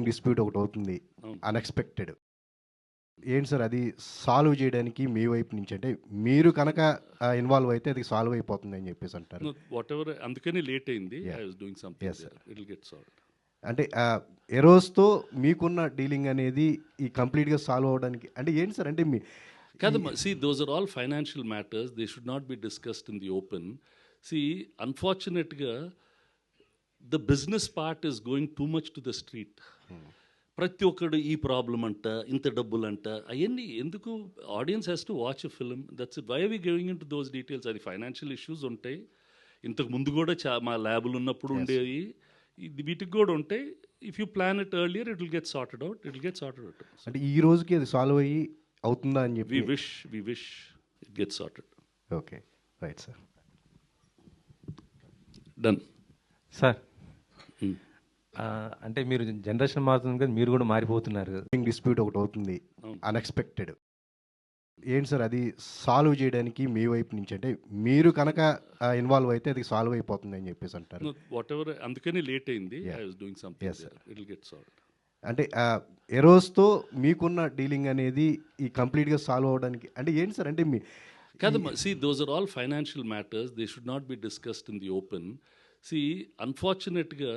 Dispute ఒకటి అవుతుంది అవును. అన్ఎక్స్పెక్టెడ్. ఏంటి సార్ అది సాల్వ్ చేయడానికి మీ వైపు నుంచి అంటే మీరు కనుక ఇన్వాల్వ్ అయితే అది సాల్వ్ అయిపోతుంది అని చెప్పేసి అంటారు. వాట్ ఎవర్, అందుకని లేట్ అయింది. Yeah. I was doing something. Yes, sir. It will get solved. అంటే ఎరోస్తో మీకున్న డీలింగ్ అనేది ఈ కంప్లీట్గా సాల్వ్ అవ్వడానికి అంటే ఏంటి సార్ అంటే మీ కాదమ్మా, see, those are all financial matters. They should not be discussed in the open. See, unfortunately, the business part is going too much to the street. ప్రతి ఒక్కడు ఈ ప్రాబ్లం అంట, ఇంత డబ్బులు అంట, అవన్నీ ఎందుకు? Audience has to watch a film, that's it. Why are we going into those details? అది ఫైనాన్షియల్ ఇష్యూస్ ఉంటాయి. ఇంతకు ముందు కూడా మా ల్యాబులు ఉన్నప్పుడు ఉండేవి, వీటికి కూడా ఉంటాయి. If you plan it earlier it will get sorted out. అంటే ఈ రోజుకి అది సాల్వ్ అయ్యి అవుతుందా అని చెప్పి we wish it gets sorted. Okay, right sir. Done. Sir, అంటే మీరు జనరేషన్ మారుతుంది కదా, మీరు కూడా మారిపోతున్నారు కదా. డిస్ప్యూట్ ఒకటి అవుతుంది అవును. అన్ఎక్స్పెక్టెడ్. ఏంటి సార్ అది సాల్వ్ చేయడానికి మీ వైపు నుంచి అంటే మీరు కనుక ఇన్వాల్వ్ అయితే అది సాల్వ్ అయిపోతుంది అని చెప్పేసి అంటారు. వాట్ ఎవర్, అందుకని లేట్ అయింది. Yeah. I was doing something. Yes, sir. It will get solved. అంటే ఎరోస్తో మీకున్న డీలింగ్ అనేది ఈ కంప్లీట్గా సాల్వ్ అవ్వడానికి అంటే ఏంటి సార్ అంటే మీ కాదమ్మా, see, those are all financial matters. They should not be discussed in the open. See, unfortunately,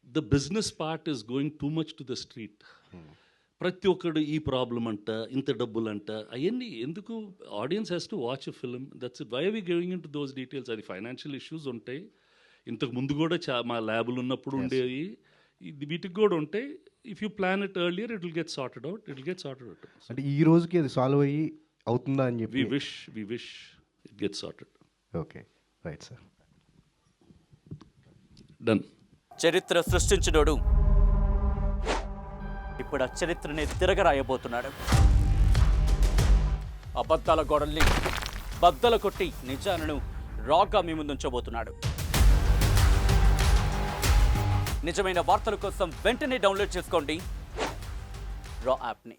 the business part is going too much to the street. ప్రతి ఒక్కడు ఈ ప్రాబ్లం అంట, ఇంత డబ్బులు అంట, అవన్నీ ఎందుకు? Audience has to watch a film, that's it. Why are we going into those details? అది ఫైనాన్షియల్ ఇష్యూస్ ఉంటాయి. ఇంతకు ముందు కూడా మా ల్యాబులు ఉన్నప్పుడు ఉండేవి, వీటికి కూడా ఉంటాయి. If you plan it earlier it will get sorted out. అంటే ఈ రోజుకి అది సాల్వ్ అయ్యి అవుతుందా అని చెప్పి we wish it gets sorted. Okay, right sir. Done. చరిత్ర సృష్టించినోడు ఇప్పుడు ఆ చరిత్రని తిరగరాయబోతున్నాడు. అబద్ధాల గోడల్ని బద్దలు కొట్టి నిజాలను రాగా మీ ముందుంచబోతున్నాడు. నిజమైన వార్తల కోసం వెంటనే డౌన్లోడ్ చేసుకోండి రా యాప్ని.